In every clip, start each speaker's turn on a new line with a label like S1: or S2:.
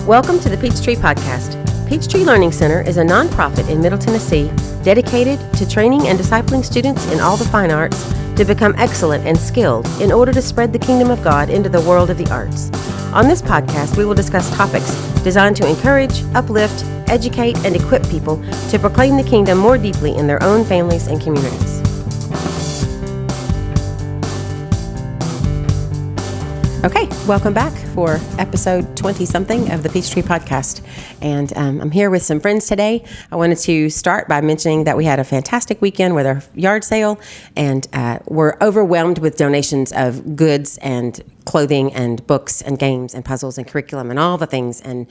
S1: Welcome to the Peachtree Podcast. Peachtree Learning Center is a nonprofit in Middle Tennessee dedicated to training and discipling students in all the fine arts to become excellent and skilled in order to spread the kingdom of God into the world of the arts. On this podcast, we will discuss topics designed to encourage, uplift, educate, and equip people to proclaim the kingdom more deeply in their own families and communities. Okay, welcome back for episode 20-something of the Peachtree Podcast. And I'm here with some friends today. I wanted to start by mentioning that we had a fantastic weekend with our yard sale, and we're overwhelmed with donations of goods and clothing and books and games and puzzles and curriculum and all the things, and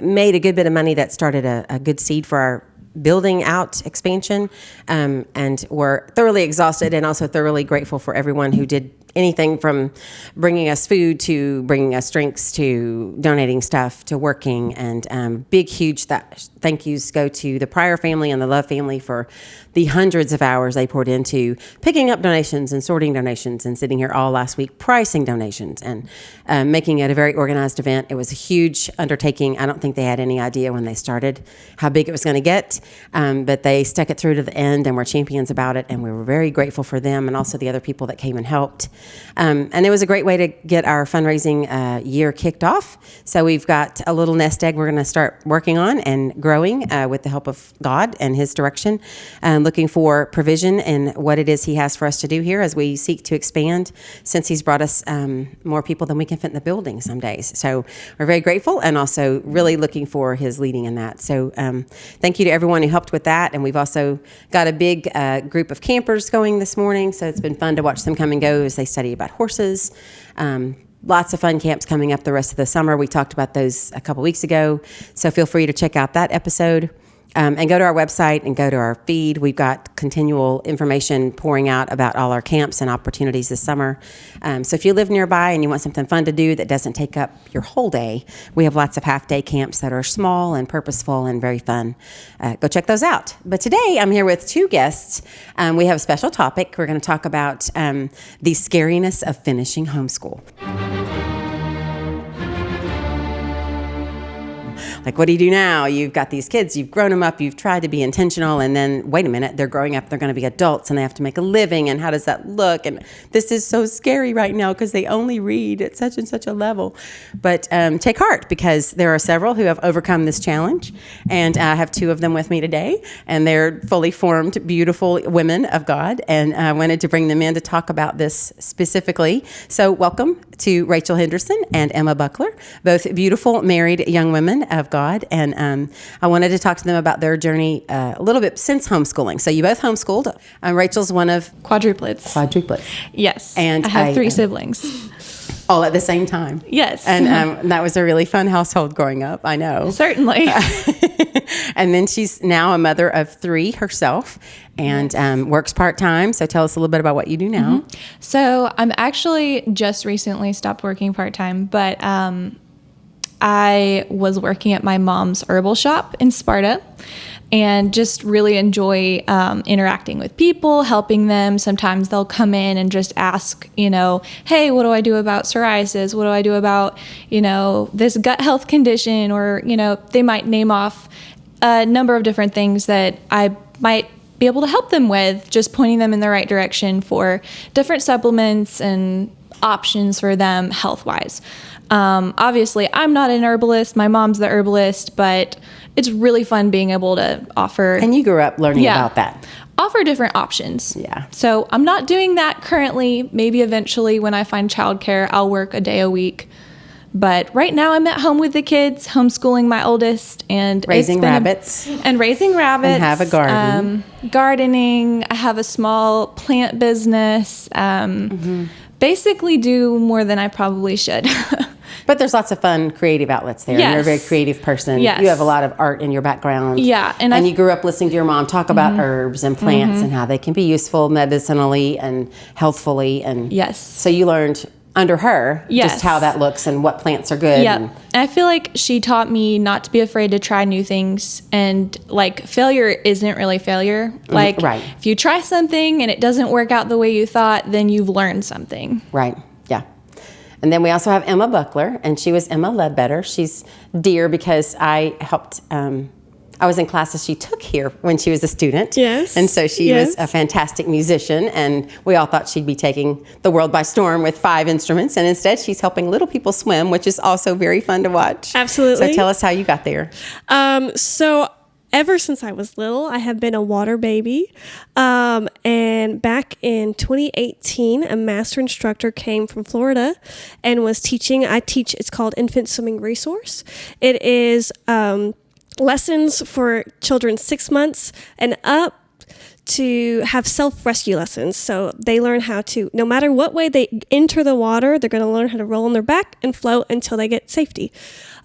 S1: made a good bit of money that started a good seed for our building out expansion, and we're thoroughly exhausted and also thoroughly grateful for everyone who did anything from bringing us food to bringing us drinks to donating stuff to working. And big, huge thank yous go to the Pryor family and the Love family for the hundreds of hours they poured into picking up donations and sorting donations and sitting here all last week pricing donations and making it a very organized event. It was a huge undertaking. I don't think they had any idea when they started how big it was going to get, but they stuck it through to the end and were champions about it, and we were very grateful for them and also the other people that came and helped. And it was a great way to get our fundraising year kicked off. So we've got a little nest egg we're going to start working on and growing with the help of God and His direction, looking for provision in what it is He has for us to do here as we seek to expand, since He's brought us more people than we can fit in the building some days. So we're very grateful and also really looking for His leading in that. So thank you to everyone who helped with that. And we've also got a big group of campers going this morning. So it's been fun to watch them come and go as they study about horses. Lots of fun camps coming up the rest of the summer. We talked about those a couple weeks ago, so feel free to check out that episode. And go to our website and go to our feed. We've got continual information pouring out about all our camps and opportunities this summer. So if you live nearby and you want something fun to do that doesn't take up your whole day, we have lots of half-day camps that are small and purposeful and very fun. Go check those out. But today I'm here with two guests. We have a special topic. We're going to talk about the scariness of finishing homeschool. Like, what do you do now? You've got these kids, you've grown them up, you've tried to be intentional, and then, wait a minute, they're growing up, they're going to be adults, and they have to make a living, and how does that look? And this is so scary right now because they only read at such and such a level. But take heart, because there are several who have overcome this challenge, and I have two of them with me today, and they're fully formed, beautiful women of God, and I wanted to bring them in to talk about this specifically. So welcome to Rachel Henderson and Emma Buckler, both beautiful married young women of God, and I wanted to talk to them about their journey a little bit since homeschooling. So you both homeschooled. Rachel's one of quadruplets.
S2: Yes,
S1: and
S2: I have three siblings.
S1: All at the same time.
S2: Yes,
S1: and that was a really fun household growing up. I know,
S2: certainly.
S1: And then she's now a mother of three herself, and works part-time. So tell us a little bit about what you do now.
S2: Mm-hmm. So I'm actually just recently stopped working part-time, but I was working at my mom's herbal shop in Sparta and just really enjoy interacting with people, helping them. Sometimes they'll come in and just ask, hey, what do I do about psoriasis? What do I do about, this gut health condition? Or, they might name off a number of different things that I might be able to help them with, just pointing them in the right direction for different supplements and options for them health-wise. Obviously, I'm not an herbalist. My mom's the herbalist, but it's really fun being able to offer.
S1: And you grew up learning about that.
S2: Offer different options.
S1: Yeah.
S2: So I'm not doing that currently. Maybe eventually when I find childcare, I'll work a day a week. But right now I'm at home with the kids, homeschooling my oldest and
S1: raising rabbits.
S2: And have a garden. Gardening. I have a small plant business. Basically do more than I probably should.
S1: But there's lots of fun creative outlets there.
S2: Yes.
S1: And you're a very creative person.
S2: Yes.
S1: You have a lot of art in your background.
S2: Yeah.
S1: And you grew up listening to your mom talk about herbs and plants and how they can be useful medicinally and healthfully. And
S2: yes.
S1: So you learned under her just how that looks and what plants are good.
S2: Yeah. And I feel like she taught me not to be afraid to try new things, and failure isn't really failure.
S1: Right.
S2: If you try something and it doesn't work out the way you thought, then you've learned something.
S1: Right. Yeah. And then we also have Emma Buckler, and she was Emma Ledbetter. She's dear because I helped, I was in classes she took here when she was a student.
S3: Yes.
S1: And so she was a fantastic musician, and we all thought she'd be taking the world by storm with 5 instruments, and instead she's helping little people swim, which is also very fun to watch.
S3: Absolutely.
S1: So tell us how you got there.
S3: So ever since I was little, I have been a water baby. And back in 2018, a master instructor came from Florida and was teaching. It's called Infant Swimming Resource. It is lessons for children 6 months and up to have self-rescue lessons. So they learn how to, no matter what way they enter the water, they're going to learn how to roll on their back and float until they get safety.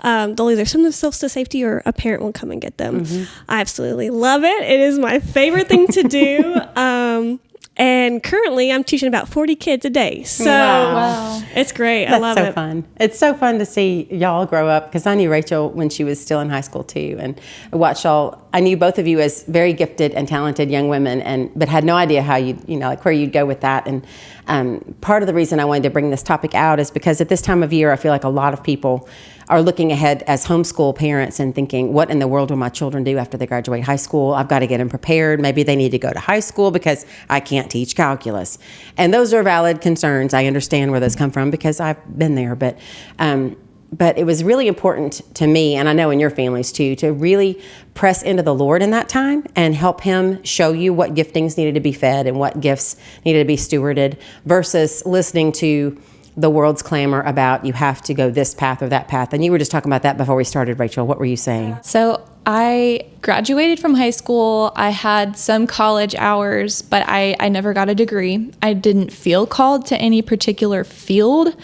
S3: They'll either swim themselves to safety or a parent will come and get them. I absolutely love it. It is my favorite thing to do. And currently I'm teaching about 40 kids a day. So
S2: Wow.
S3: It's great. I
S1: That's
S3: love
S1: so
S3: it.
S1: fun. It's so fun to see y'all grow up, because I knew Rachel when she was still in high school too, and I watched y'all. I knew both of you as very gifted and talented young women, but had no idea how like where you'd go with that. And part of the reason I wanted to bring this topic out is because at this time of year, I feel like a lot of people are looking ahead as homeschool parents and thinking, what in the world will my children do after they graduate high school? I've got to get them prepared. Maybe they need to go to high school because I can't teach calculus. And those are valid concerns. I understand where those come from because I've been there. But it was really important to me, and I know in your families too, to really press into the Lord in that time and help Him show you what giftings needed to be fed and what gifts needed to be stewarded, versus listening to the world's clamor about you have to go this path or that path. And you were just talking about that before we started, Rachel. What were you saying?
S2: So I graduated from high school. I had some college hours, but I never got a degree. I didn't feel called to any particular field.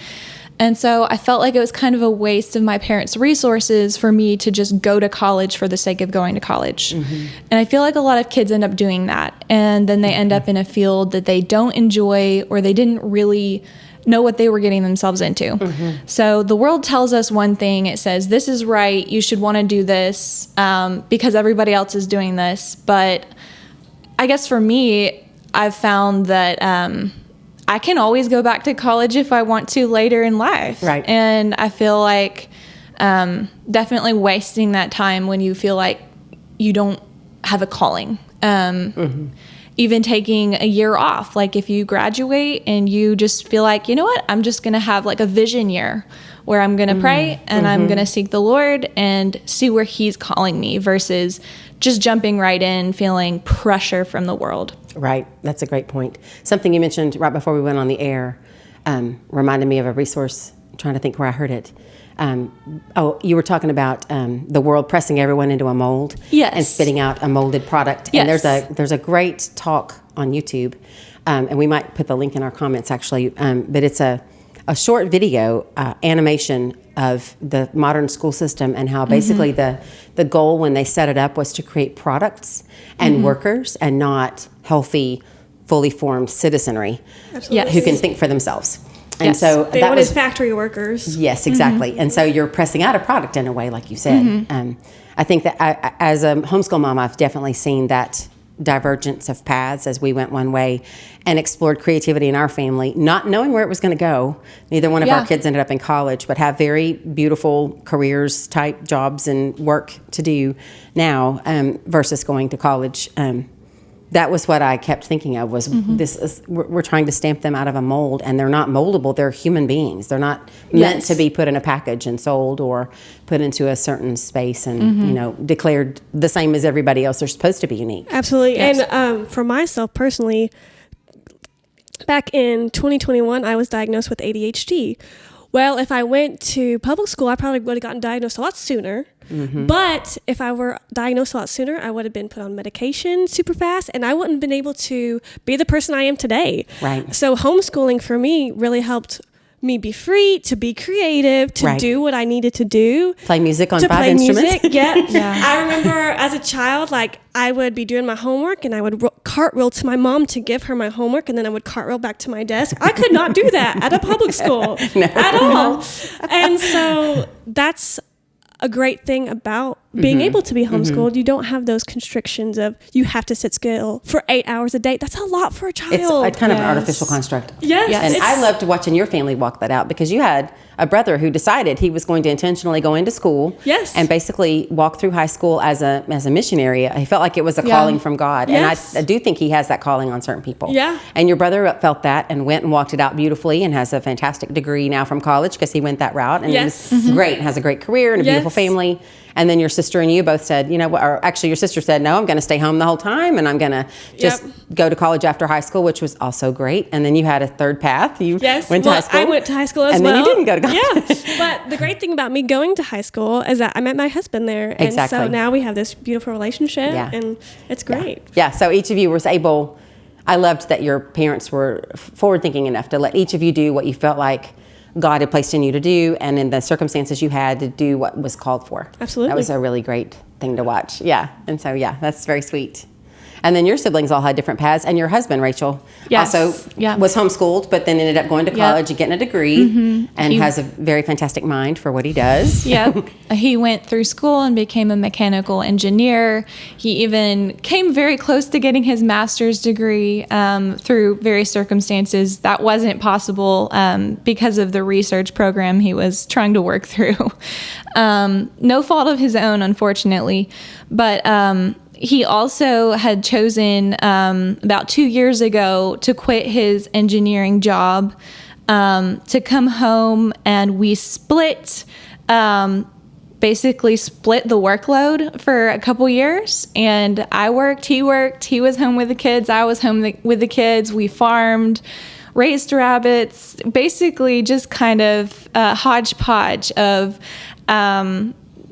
S2: And so I felt like it was kind of a waste of my parents' resources for me to just go to college for the sake of going to college. And I feel like a lot of kids end up doing that. And then they end up in a field that they don't enjoy, or they didn't really know what they were getting themselves into. So the world tells us one thing. It says, this is right. You should want to do this because everybody else is doing this. But I guess for me, I've found that I can always go back to college if I want to later in life.
S1: Right.
S2: And I feel like definitely wasting that time when you feel like you don't have a calling. Even taking a year off, like if you graduate and you just feel like, you know what, I'm just going to have like a vision year where I'm going to pray and I'm going to seek the Lord and see where He's calling me, versus just jumping right in, feeling pressure from the world.
S1: Right. That's a great point. Something you mentioned right before we went on the air reminded me of a resource. I'm trying to think where I heard it. You were talking about the world pressing everyone into a mold,
S2: Yes.
S1: and spitting out a molded product.
S2: Yes.
S1: And there's a great talk on YouTube, and we might put the link in our comments actually. But it's a short video animation of the modern school system and how basically the goal when they set it up was to create products and workers, and not healthy, fully formed citizenry
S3: Absolutely.
S1: who can think for themselves. And
S2: Yes.
S1: so
S3: They
S1: that
S3: wanted
S1: was
S3: factory workers.
S1: Yes, exactly. And so you're pressing out a product in a way, like you said. I think that as a homeschool mom, I've definitely seen that divergence of paths as we went one way and explored creativity in our family, not knowing where it was going to go. Neither one of our kids ended up in college, but have very beautiful careers type jobs and work to do now versus going to college. That was what I kept thinking of, was we're trying to stamp them out of a mold, and they're not moldable. They're human beings. They're not meant to be put in a package and sold or put into a certain space and declared the same as everybody else. They're supposed to be unique.
S3: Absolutely.
S2: Yes.
S3: And for myself personally, back in 2021, I was diagnosed with ADHD. Well, if I went to public school, I probably would have gotten diagnosed a lot sooner. But if I were diagnosed a lot sooner, I would have been put on medication super fast, and I wouldn't have been able to be the person I am today.
S1: Right.
S3: So homeschooling for me really helped me be free, to be creative, to do what I needed to do.
S1: Play music on
S3: to
S1: 5
S3: play
S1: instruments.
S3: music. Yeah. I remember as a child, like I would be doing my homework and I would cartwheel to my mom to give her my homework, and then I would cartwheel back to my desk. I could not do that at a public school at all. And so that's a great thing about being able to be homeschooled, you don't have those constrictions of you have to sit still for 8 hours a day. That's a lot for a child.
S1: It's a kind of an artificial construct.
S3: Yes.
S1: And I loved watching your family walk that out, because you had a brother who decided he was going to intentionally go into school
S3: Yes.
S1: and basically walk through high school as a missionary. He felt like it was a calling from God.
S3: Yes.
S1: And I do think he has that calling on certain people.
S3: Yeah.
S1: And your brother felt that and went and walked it out beautifully and has a fantastic degree now from college because he went that route. And
S3: Yes.
S1: it was great and has a great career and a beautiful
S3: Yes.
S1: family. And then your sister and you both said, or actually your sister said, no, I'm going to stay home the whole time and I'm going to just go to college after high school, which was also great. And then you had a third path. You went to high school.
S3: I went to high school as
S1: and
S3: well.
S1: And then you didn't go to college.
S3: Yeah. But the great thing about me going to high school is that I met my husband there. And
S1: Exactly.
S3: so now we have this beautiful relationship.
S1: Yeah.
S3: And it's great.
S1: Yeah. So each of you was able, I loved that your parents were forward thinking enough to let each of you do what you felt like God had placed in you to do, and in the circumstances you had to do what was called for.
S3: Absolutely.
S1: That was a really great thing to watch. Yeah. And so, that's very sweet. And then your siblings all had different paths, and your husband, Rachel,
S2: Yes.
S1: also
S2: Yeah.
S1: was homeschooled, but then ended up going to college and getting a degree, and has a very fantastic mind for what he does.
S2: Yep. He went through school and became a mechanical engineer. He even came very close to getting his master's degree through various circumstances. That wasn't possible because of the research program he was trying to work through. No fault of his own, unfortunately. But he also had chosen about 2 years ago to quit his engineering job to come home, and we basically split the workload for a couple years. And I worked, he was home with the kids, I was home with the kids. We farmed, raised rabbits, basically just kind of a hodgepodge of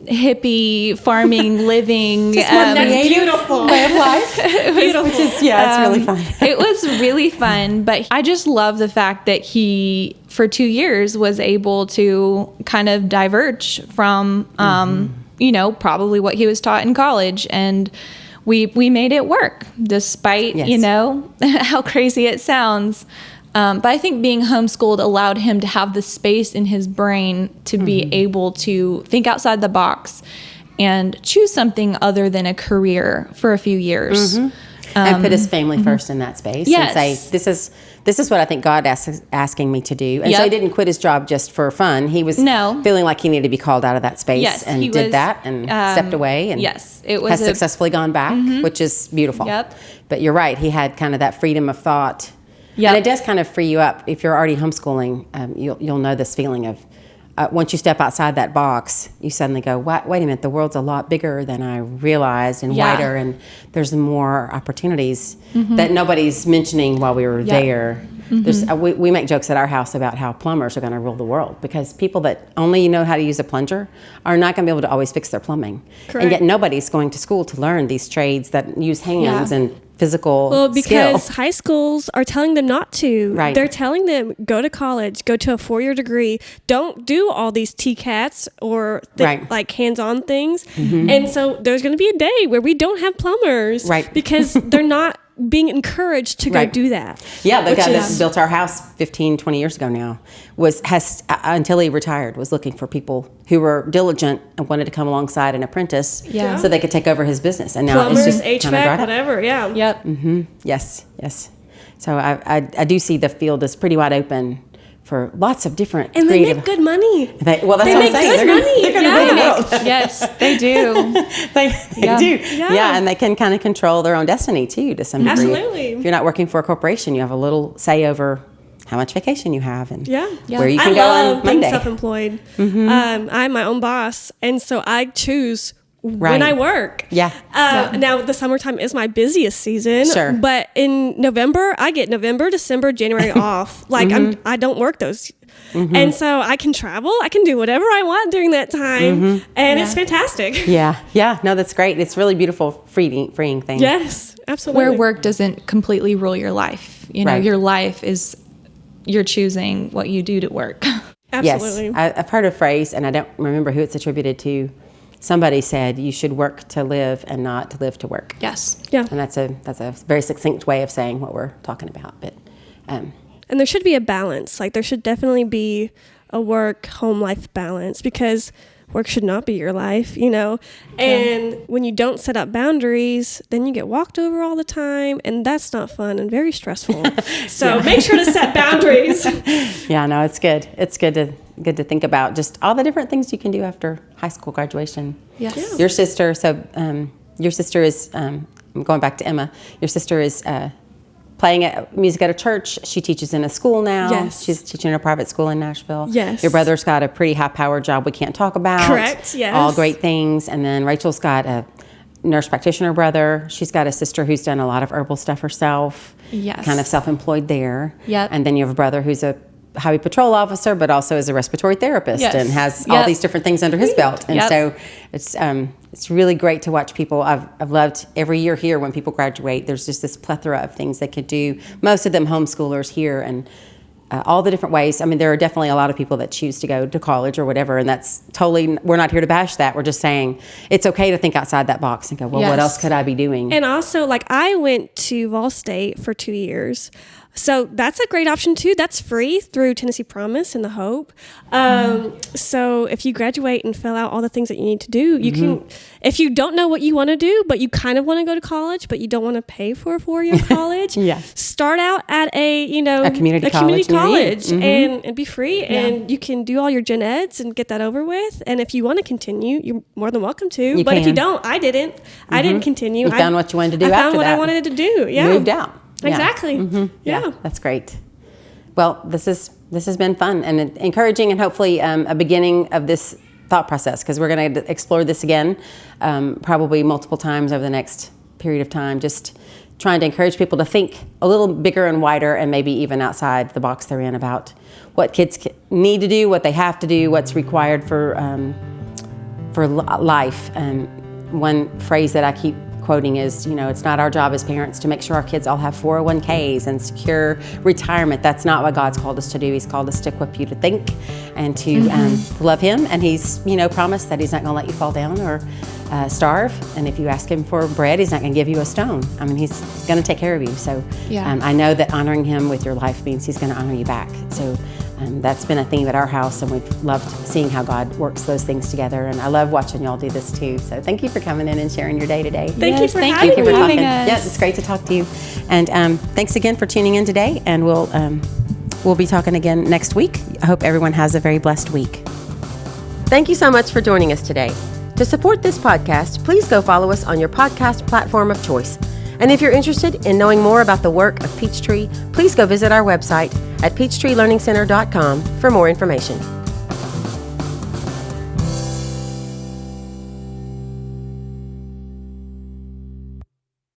S2: hippie farming living.
S3: That's beautiful.
S1: Way of life. Beautiful. It's really fun.
S2: It was really fun, but I just love the fact that he, for 2 years, was able to kind of diverge from, probably what he was taught in college. And we made it work, despite, how crazy it sounds. But I think being homeschooled allowed him to have the space in his brain to be able to think outside the box and choose something other than a career for a few years.
S1: And put his family first in that space and say, this is what I think God asking me to do. And so he didn't quit his job just for fun. He was feeling like he needed to be called out of that space and did that and stepped away and
S2: it was
S1: has successfully gone back, which is beautiful.
S2: Yep.
S1: But you're right. He had kind of that freedom of thought.
S2: Yep.
S1: And it does kind of free you up. If you're already homeschooling, you'll know this feeling of once you step outside that box, you suddenly go, wait a minute, the world's a lot bigger than I realized and wider, and there's more opportunities that nobody's mentioning while we were there. There's, we make jokes at our house about how plumbers are going to rule the world, because people that only know how to use a plunger are not going to be able to always fix their plumbing.
S3: Correct.
S1: And yet nobody's going to school to learn these trades that use hands and physical
S3: because
S1: skill.
S3: high schools are telling them not to.
S1: Right.
S3: They're telling them, go to college, go to a 4-year degree. Don't do all these TCATs or like hands-on things. And so there's going to be a day where we don't have plumbers.
S1: Right.
S3: Because they're not being encouraged to go do that.
S1: Yeah, the guy that built our house 15, 20 years ago now has until he retired, was looking for people who were diligent and wanted to come alongside an apprentice so they could take over his business. And now
S3: Plumbers,
S1: it's just
S3: HVAC, whatever,
S2: Yep.
S1: Yes. So I do see the field is pretty wide open for lots of different
S3: and
S1: creative.
S3: they make good money.
S1: That's what I'm saying.
S3: Good money.
S1: They're going to rule the world.
S2: Yes, they do.
S1: They do. Yeah, and they can kind of control their own destiny too, to some degree.
S3: Absolutely.
S1: If you're not working for a corporation, you have a little say over how much vacation you have and where you can
S3: I
S1: go
S3: love
S1: on
S3: being
S1: Monday.
S3: self-employed. I'm my own boss, and so I choose when I work. Now the summertime is my busiest season.
S1: Sure.
S3: But in November, I get November, December, January off. Like I don't work those. And so I can travel. I can do whatever I want during that time, and it's fantastic.
S1: Yeah. No, that's great. It's really beautiful, freeing thing.
S3: Yes, absolutely.
S2: Where work doesn't completely rule your life. Your life is, you're choosing what you do to work.
S3: Absolutely.
S1: Yes, I've heard a phrase, and I don't remember who it's attributed to. Somebody said you should work to live and not to live to work.
S2: Yes.
S3: Yeah.
S1: And that's a very succinct way of saying what we're talking about. But
S3: and there should be a balance. Like there should definitely be a work-home life balance, because work should not be your life, you know. And when you don't set up boundaries, then you get walked over all the time, and that's not fun and very stressful. So make sure to set boundaries.
S1: Yeah, no, it's good. It's good to think about just all the different things you can do after high school graduation.
S2: Yes.
S3: Yeah.
S1: Your sister, your sister is, I'm going back to Emma, your sister is playing music at a church. She teaches in a school now.
S3: Yes.
S1: She's teaching in a private school in Nashville.
S3: Yes.
S1: Your brother's got a pretty high-powered job we can't talk about.
S3: Correct, yes.
S1: All great things. And then Rachel's got a nurse practitioner brother. She's got a sister who's done a lot of herbal stuff herself.
S2: Yes.
S1: Kind of self-employed there.
S2: Yep.
S1: And then you have a brother who's a highway patrol officer, but also is a respiratory therapist
S2: Yes.
S1: and has all these different things under his belt. And
S2: Yep.
S1: so it's really great to watch people. I've loved every year here when people graduate. There's just this plethora of things they could do. Most of them homeschoolers here, and all the different ways. I mean, there are definitely a lot of people that choose to go to college or whatever, and that's totally. We're not here to bash that. We're just saying it's okay to think outside that box and go, well, what
S2: Yes.
S1: else could I be doing?
S3: And also, like, I went to Vol State for 2 years. So that's a great option too. That's free through Tennessee Promise and the Hope. So if you graduate and fill out all the things that you need to do, you can, if you don't know what you want to do, but you kind of want to go to college, but you don't want to pay for a 4-year college,
S1: Yeah.
S3: start out at a
S1: community college near you.
S3: and be free. And you can do all your gen eds and get that over with. And if you want to continue, you're more than welcome to. But if you
S1: can.
S3: don't, I didn't. I didn't continue.
S1: You found what you wanted to do
S3: I found
S1: after
S3: what
S1: that.
S3: I wanted to do. Yeah.
S1: Moved out. Yeah.
S3: Exactly. Yeah.
S1: That's great. Well, this has been fun and encouraging, and hopefully a beginning of this thought process, because we're going to explore this again, probably multiple times over the next period of time. Just trying to encourage people to think a little bigger and wider, and maybe even outside the box they're in, about what kids need to do, what they have to do, what's required for life. One phrase that I keep quoting is, it's not our job as parents to make sure our kids all have 401ks and secure retirement. That's not what God's called us to do. He's called us to equip you to think and to love Him. And He's, promised that He's not going to let you fall down or starve. And if you ask Him for bread, He's not going to give you a stone. I mean, He's going to take care of you. So I know that honoring Him with your life means He's going to honor you back. So that's been a theme at our house, and we've loved seeing how God works those things together. And I love watching y'all do this too. So thank you for coming in and sharing your day today.
S3: Thank you for
S2: thank
S3: having
S2: you for
S3: me.
S2: having
S1: talking.
S2: us.
S1: Yeah, it's great to talk to you. And thanks again for tuning in today. And we'll be talking again next week. I hope everyone has a very blessed week. Thank you so much for joining us today. To support this podcast, please go follow us on your podcast platform of choice. And if you're interested in knowing more about the work of Peachtree, please go visit our website at peachtreelearningcenter.com for more information.